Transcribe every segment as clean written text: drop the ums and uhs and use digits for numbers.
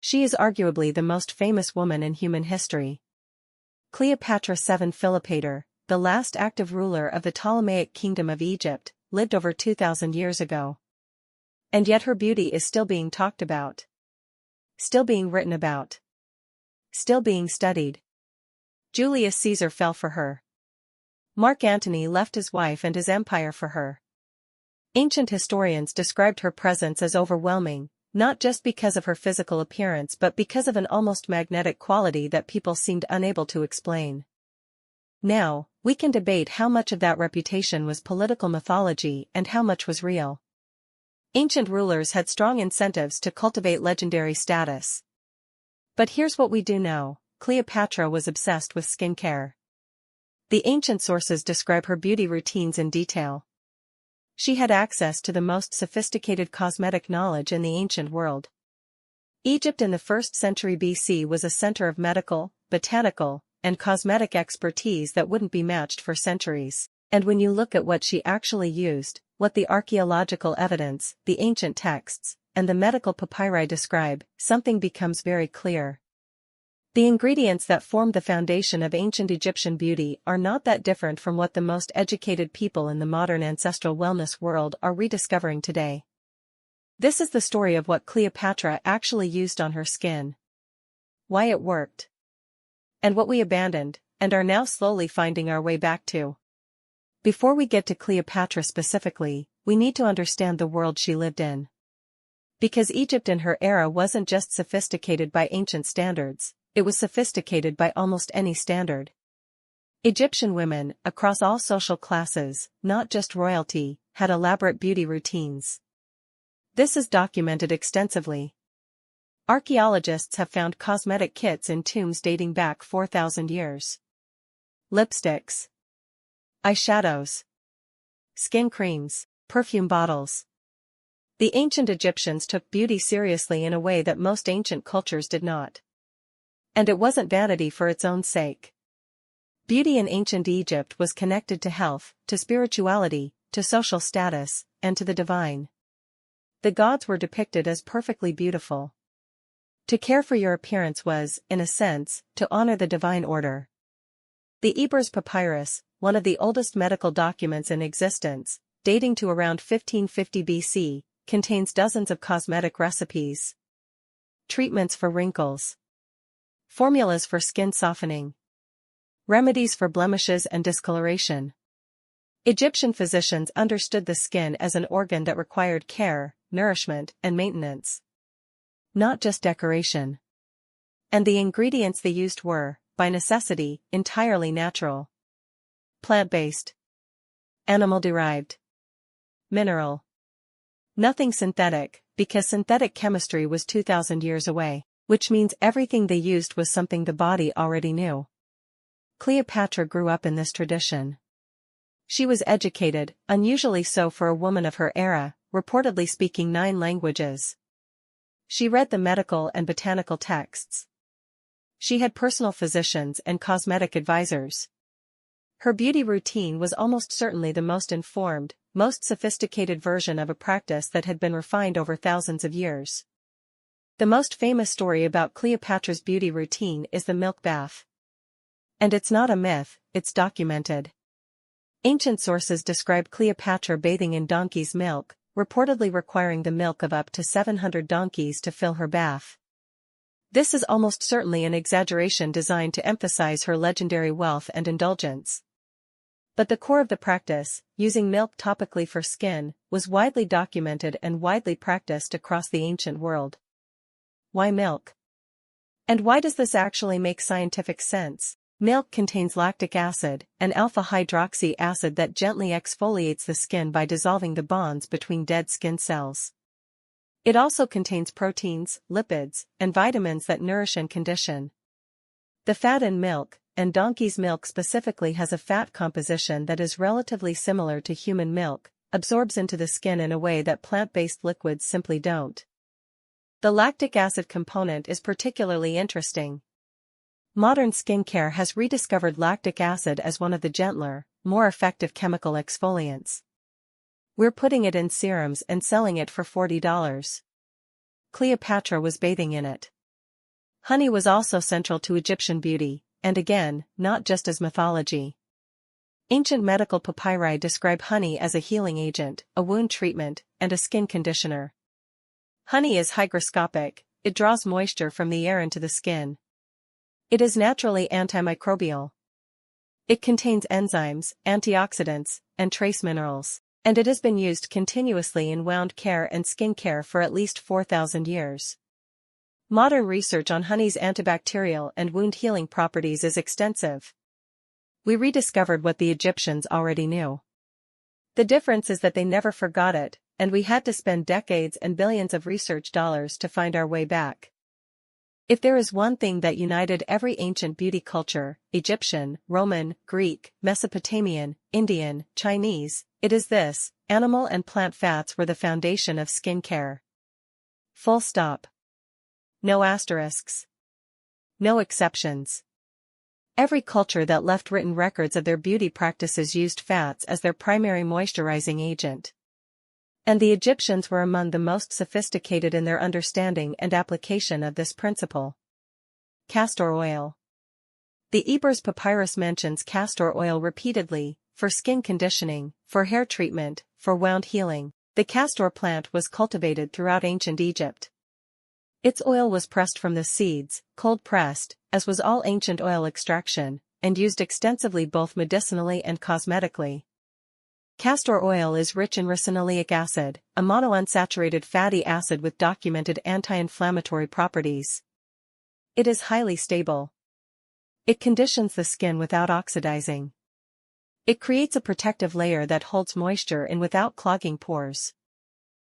She is arguably the most famous woman in human history. Cleopatra VII Philopator, the last active ruler of the Ptolemaic Kingdom of Egypt, lived over 2,000 years ago. And yet her beauty is still being talked about. Still being written about. Still being studied. Julius Caesar fell for her. Mark Antony left his wife and his empire for her. Ancient historians described her presence as overwhelming, not just because of her physical appearance but because of an almost magnetic quality that people seemed unable to explain. Now, we can debate how much of that reputation was political mythology and how much was real. Ancient rulers had strong incentives to cultivate legendary status. But here's what we do know: Cleopatra was obsessed with skincare. The ancient sources describe her beauty routines in detail. She had access to the most sophisticated cosmetic knowledge in the ancient world. Egypt in the 1st century BC was a center of medical, botanical, and cosmetic expertise that wouldn't be matched for centuries. And when you look at what she actually used, what the archaeological evidence, the ancient texts, and the medical papyri describe, something becomes very clear. The ingredients that formed the foundation of ancient Egyptian beauty are not that different from what the most educated people in the modern ancestral wellness world are rediscovering today. This is the story of what Cleopatra actually used on her skin. Why it worked. And what we abandoned, and are now slowly finding our way back to. Before we get to Cleopatra specifically, we need to understand the world she lived in. Because Egypt in her era wasn't just sophisticated by ancient standards, it was sophisticated by almost any standard. Egyptian women, across all social classes, not just royalty, had elaborate beauty routines. This is documented extensively. Archaeologists have found cosmetic kits in tombs dating back 4,000 years. Lipsticks, eyeshadows, skin creams, perfume bottles. The ancient Egyptians took beauty seriously in a way that most ancient cultures did not. And it wasn't vanity for its own sake. Beauty in ancient Egypt was connected to health, to spirituality, to social status, and to the divine. The gods were depicted as perfectly beautiful. To care for your appearance was, in a sense, to honor the divine order. The Ebers Papyrus, one of the oldest medical documents in existence, dating to around 1550 BC, contains dozens of cosmetic recipes. Treatments for wrinkles. Formulas for skin softening. Remedies for blemishes and discoloration. Egyptian physicians understood the skin as an organ that required care, nourishment, and maintenance. Not just decoration. And the ingredients they used were, by necessity, entirely natural. Plant-based. Animal-derived. Mineral. Nothing synthetic, because synthetic chemistry was 2,000 years away. Which means everything they used was something the body already knew. Cleopatra grew up in this tradition. She was educated, unusually so for a woman of her era, reportedly speaking 9 languages. She read the medical and botanical texts. She had personal physicians and cosmetic advisors. Her beauty routine was almost certainly the most informed, most sophisticated version of a practice that had been refined over thousands of years. The most famous story about Cleopatra's beauty routine is the milk bath. And it's not a myth, it's documented. Ancient sources describe Cleopatra bathing in donkey's milk, reportedly requiring the milk of up to 700 donkeys to fill her bath. This is almost certainly an exaggeration designed to emphasize her legendary wealth and indulgence. But the core of the practice, using milk topically for skin, was widely documented and widely practiced across the ancient world. Why milk? And why does this actually make scientific sense? Milk contains lactic acid, an alpha-hydroxy acid that gently exfoliates the skin by dissolving the bonds between dead skin cells. It also contains proteins, lipids, and vitamins that nourish and condition. The fat in milk, and donkey's milk specifically, has a fat composition that is relatively similar to human milk, absorbs into the skin in a way that plant-based liquids simply don't. The lactic acid component is particularly interesting. Modern skincare has rediscovered lactic acid as one of the gentler, more effective chemical exfoliants. We're putting it in serums and selling it for $40. Cleopatra was bathing in it. Honey was also central to Egyptian beauty, and again, not just as mythology. Ancient medical papyri describe honey as a healing agent, a wound treatment, and a skin conditioner. Honey is hygroscopic, it draws moisture from the air into the skin. It is naturally antimicrobial. It contains enzymes, antioxidants, and trace minerals, and it has been used continuously in wound care and skin care for at least 4,000 years. Modern research on honey's antibacterial and wound healing properties is extensive. We rediscovered what the Egyptians already knew. The difference is that they never forgot it, and we had to spend decades and billions of research dollars to find our way back. If there is one thing that united every ancient beauty culture, Egyptian, Roman, Greek, Mesopotamian, Indian, Chinese, it is this: animal and plant fats were the foundation of skin care. Full stop. No asterisks. No exceptions. Every culture that left written records of their beauty practices used fats as their primary moisturizing agent. And the Egyptians were among the most sophisticated in their understanding and application of this principle. Castor oil. The Ebers Papyrus mentions castor oil repeatedly, for skin conditioning, for hair treatment, for wound healing. The castor plant was cultivated throughout ancient Egypt. Its oil was pressed from the seeds, cold-pressed, as was all ancient oil extraction, and used extensively both medicinally and cosmetically. Castor oil is rich in ricinoleic acid, a monounsaturated fatty acid with documented anti-inflammatory properties. It is highly stable. It conditions the skin without oxidizing. It creates a protective layer that holds moisture in without clogging pores.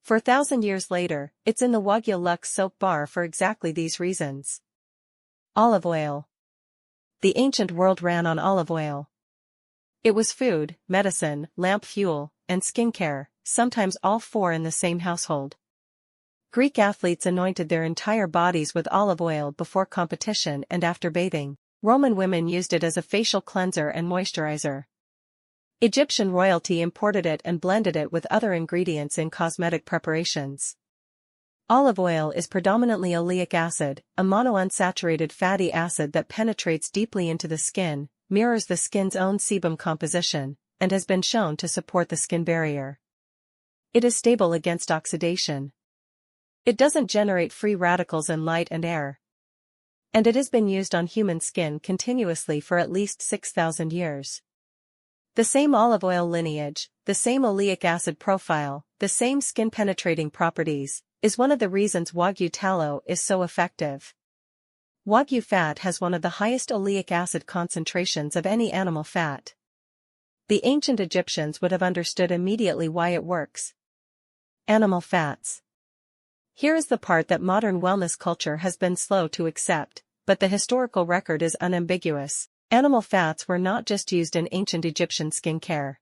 4,000 years later, it's in the Wagyu Lux soap bar for exactly these reasons. Olive oil. The ancient world ran on olive oil. It was food, medicine, lamp fuel, and skincare, sometimes all four in the same household. Greek athletes anointed their entire bodies with olive oil before competition and after bathing. Roman women used it as a facial cleanser and moisturizer. Egyptian royalty imported it and blended it with other ingredients in cosmetic preparations. Olive oil is predominantly oleic acid, a monounsaturated fatty acid that penetrates deeply into the skin, mirrors the skin's own sebum composition, and has been shown to support the skin barrier. It is stable against oxidation. It doesn't generate free radicals in light and air. And it has been used on human skin continuously for at least 6,000 years. The same olive oil lineage, the same oleic acid profile, the same skin-penetrating properties, is one of the reasons Wagyu tallow is so effective. Wagyu fat has one of the highest oleic acid concentrations of any animal fat. The ancient Egyptians would have understood immediately why it works. Animal fats. Here is the part that modern wellness culture has been slow to accept, but the historical record is unambiguous. Animal fats were not just used in ancient Egyptian skin care.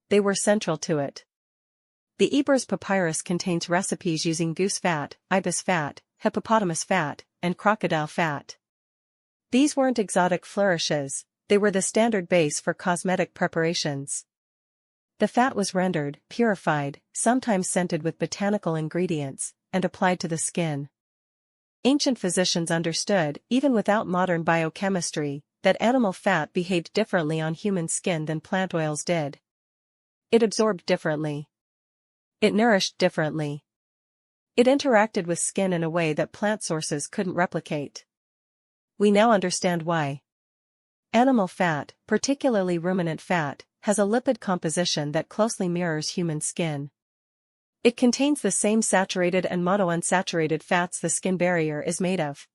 They were central to it. The Ebers Papyrus contains recipes using goose fat, ibis fat, hippopotamus fat, and crocodile fat. These weren't exotic flourishes, they were the standard base for cosmetic preparations. The fat was rendered, purified, sometimes scented with botanical ingredients, and applied to the skin. Ancient physicians understood, even without modern biochemistry, that animal fat behaved differently on human skin than plant oils did. It absorbed differently. It nourished differently. It interacted with skin in a way that plant sources couldn't replicate. We now understand why. Animal fat, particularly ruminant fat, has a lipid composition that closely mirrors human skin. It contains the same saturated and monounsaturated fats the skin barrier is made of.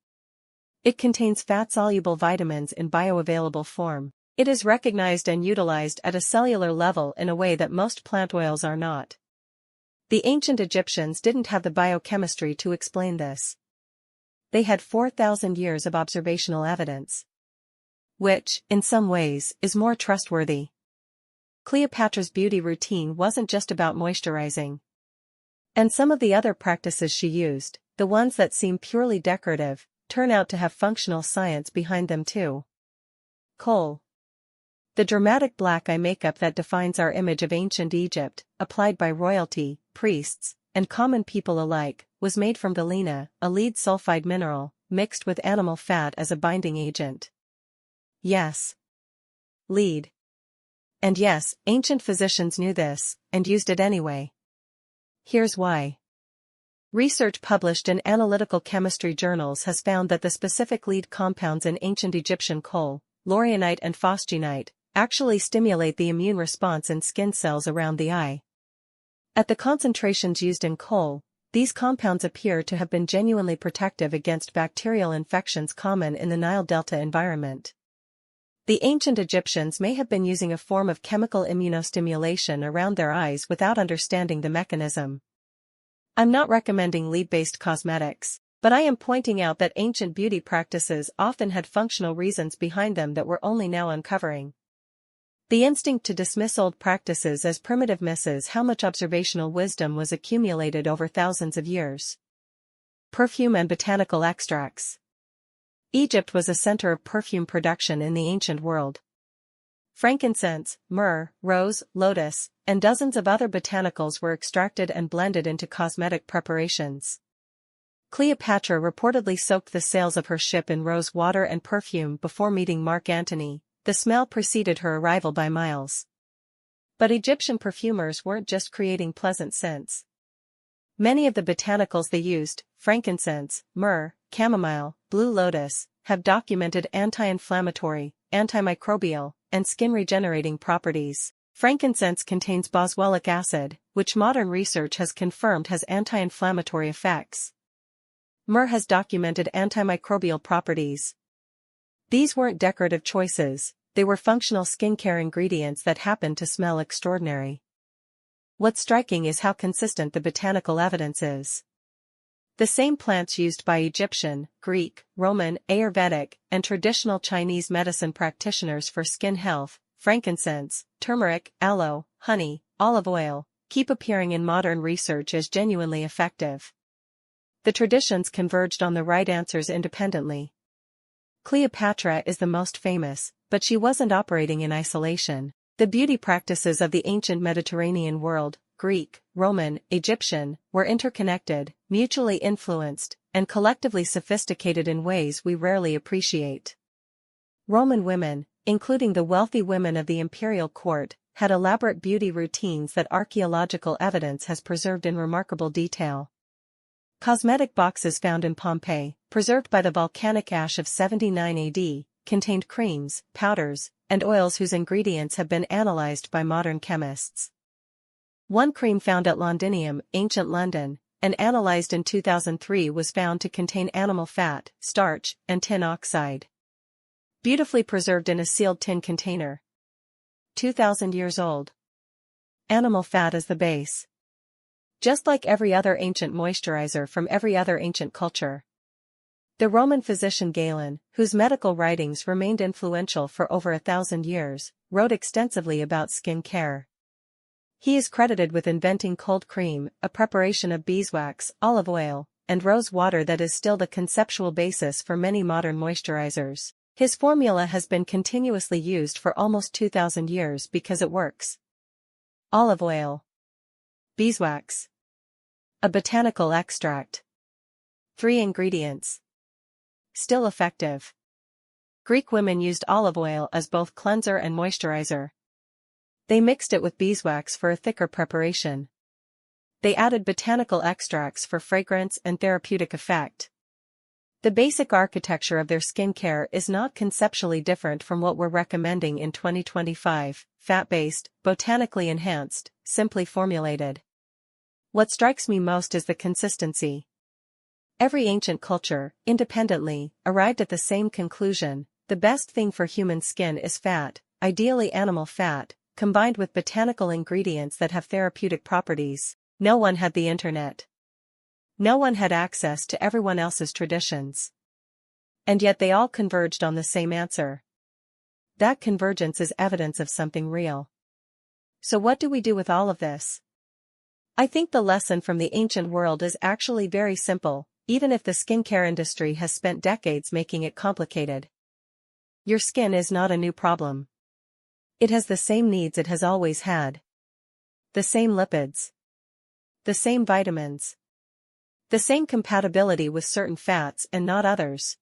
It contains fat-soluble vitamins in bioavailable form. It is recognized and utilized at a cellular level in a way that most plant oils are not. The ancient Egyptians didn't have the biochemistry to explain this. They had 4,000 years of observational evidence. Which, in some ways, is more trustworthy. Cleopatra's beauty routine wasn't just about moisturizing. And some of the other practices she used, the ones that seem purely decorative, turn out to have functional science behind them too. Kohl. The dramatic black eye makeup that defines our image of ancient Egypt, applied by royalty, priests, and common people alike, was made from galena, a lead sulfide mineral, mixed with animal fat as a binding agent. Yes. Lead. And yes, ancient physicians knew this, and used it anyway. Here's why. Research published in analytical chemistry journals has found that the specific lead compounds in ancient Egyptian coal, laurinite and phosgenite, actually stimulate the immune response in skin cells around the eye. At the concentrations used in coal, these compounds appear to have been genuinely protective against bacterial infections common in the Nile Delta environment. The ancient Egyptians may have been using a form of chemical immunostimulation around their eyes without understanding the mechanism. I'm not recommending lead-based cosmetics, but I am pointing out that ancient beauty practices often had functional reasons behind them that we're only now uncovering. The instinct to dismiss old practices as primitive misses how much observational wisdom was accumulated over thousands of years. Perfume and botanical extracts. Egypt was a center of perfume production in the ancient world. Frankincense, myrrh, rose, lotus, and dozens of other botanicals were extracted and blended into cosmetic preparations. Cleopatra reportedly soaked the sails of her ship in rose water and perfume before meeting Mark Antony. The smell preceded her arrival by miles. But Egyptian perfumers weren't just creating pleasant scents. Many of the botanicals they used, frankincense, myrrh, chamomile, blue lotus, have documented anti-inflammatory, antimicrobial, and skin-regenerating properties. Frankincense contains boswellic acid, which modern research has confirmed has anti-inflammatory effects. Myrrh has documented antimicrobial properties. These weren't decorative choices, they were functional skincare ingredients that happened to smell extraordinary. What's striking is how consistent the botanical evidence is. The same plants used by Egyptian, Greek, Roman, Ayurvedic, and traditional Chinese medicine practitioners for skin health, frankincense, turmeric, aloe, honey, olive oil, keep appearing in modern research as genuinely effective. The traditions converged on the right answers independently. Cleopatra is the most famous, but she wasn't operating in isolation. The beauty practices of the ancient Mediterranean world, Greek, Roman, Egyptian, were interconnected, mutually influenced, and collectively sophisticated in ways we rarely appreciate. Roman women, including the wealthy women of the imperial court, had elaborate beauty routines that archaeological evidence has preserved in remarkable detail. Cosmetic boxes found in Pompeii, preserved by the volcanic ash of 79 AD, contained creams, powders, and oils whose ingredients have been analyzed by modern chemists. One cream found at Londinium, ancient London, and analyzed in 2003 was found to contain animal fat, starch, and tin oxide. Beautifully preserved in a sealed tin container. 2,000 years old. Animal fat is the base. Just like every other ancient moisturizer from every other ancient culture. The Roman physician Galen, whose medical writings remained influential for over 1,000 years, wrote extensively about skin care. He is credited with inventing cold cream, a preparation of beeswax, olive oil, and rose water that is still the conceptual basis for many modern moisturizers. His formula has been continuously used for almost 2,000 years because it works. Olive oil. Beeswax. A botanical extract. 3 ingredients. Still effective. Greek women used olive oil as both cleanser and moisturizer. They mixed it with beeswax for a thicker preparation. They added botanical extracts for fragrance and therapeutic effect. The basic architecture of their skincare is not conceptually different from what we're recommending in 2025, fat-based, botanically enhanced, simply formulated. What strikes me most is the consistency. Every ancient culture, independently, arrived at the same conclusion: the best thing for human skin is fat, ideally animal fat, combined with botanical ingredients that have therapeutic properties. No one had the internet. No one had access to everyone else's traditions. And yet they all converged on the same answer. That convergence is evidence of something real. So what do we do with all of this? I think the lesson from the ancient world is actually very simple, even if the skincare industry has spent decades making it complicated. Your skin is not a new problem. It has the same needs it has always had. The same lipids. The same vitamins. The same compatibility with certain fats and not others.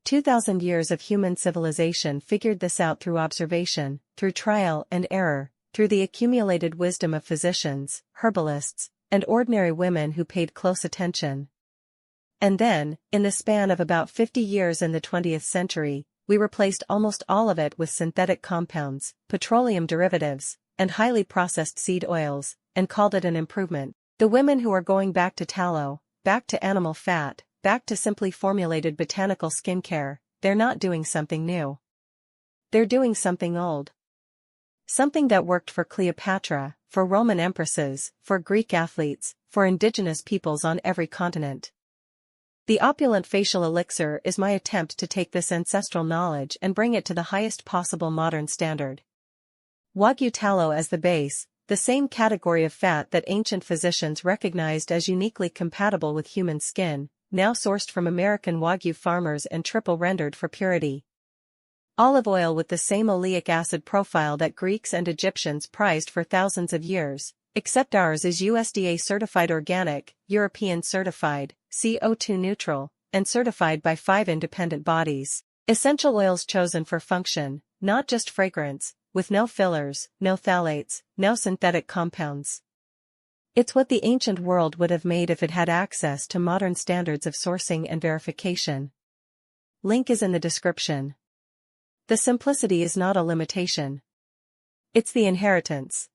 2,000 years of human civilization figured this out through observation, through trial and error, through the accumulated wisdom of physicians, herbalists, and ordinary women who paid close attention. And then, in the span of about 50 years in the 20th century, we replaced almost all of it with synthetic compounds, petroleum derivatives, and highly processed seed oils, and called it an improvement. The women who are going back to tallow, back to animal fat, back to simply formulated botanical skincare, they're not doing something new. They're doing something old. Something that worked for Cleopatra, for Roman empresses, for Greek athletes, for indigenous peoples on every continent. The opulent facial elixir is my attempt to take this ancestral knowledge and bring it to the highest possible modern standard. Wagyu tallow as the base, the same category of fat that ancient physicians recognized as uniquely compatible with human skin, now sourced from American Wagyu farmers and triple rendered for purity. Olive oil with the same oleic acid profile that Greeks and Egyptians prized for thousands of years, except ours is USDA certified organic, European certified, CO2 neutral, and certified by 5 independent bodies. Essential oils chosen for function, not just fragrance, with no fillers, no phthalates, no synthetic compounds. It's what the ancient world would have made if it had access to modern standards of sourcing and verification. Link is in the description. The simplicity is not a limitation. It's the inheritance.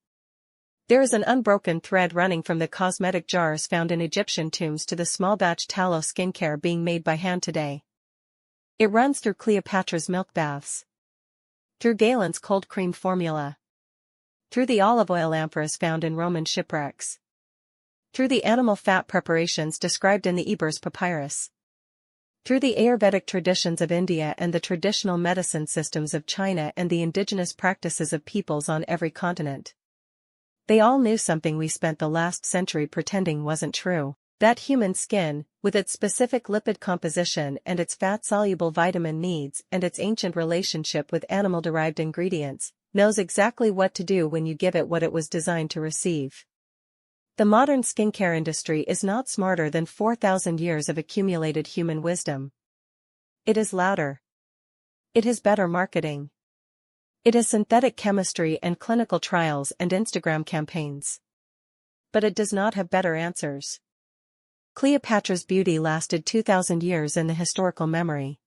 There is an unbroken thread running from the cosmetic jars found in Egyptian tombs to the small-batch tallow skincare being made by hand today. It runs through Cleopatra's milk baths, through Galen's cold cream formula, through the olive oil amphoras found in Roman shipwrecks, through the animal fat preparations described in the Ebers Papyrus, through the Ayurvedic traditions of India and the traditional medicine systems of China and the indigenous practices of peoples on every continent. They all knew something we spent the last century pretending wasn't true. That human skin, with its specific lipid composition and its fat-soluble vitamin needs and its ancient relationship with animal-derived ingredients, knows exactly what to do when you give it what it was designed to receive. The modern skincare industry is not smarter than 4,000 years of accumulated human wisdom. It is louder. It has better marketing. It has synthetic chemistry and clinical trials and Instagram campaigns. But it does not have better answers. Cleopatra's beauty lasted 2,000 years in the historical memory.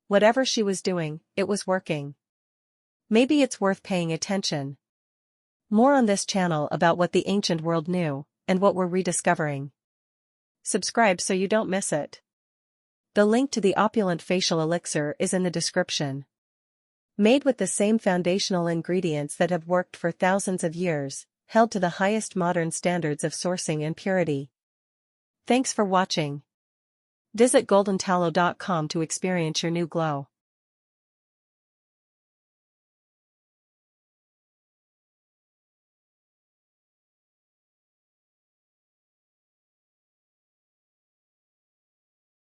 Whatever she was doing, it was working. Maybe it's worth paying attention. More on this channel about what the ancient world knew, and what we're rediscovering. Subscribe so you don't miss it. The link to the opulent facial elixir is in the description. Made with the same foundational ingredients that have worked for thousands of years, held to the highest modern standards of sourcing and purity. Thanks for watching. Visit goldentallow.com to experience your new glow.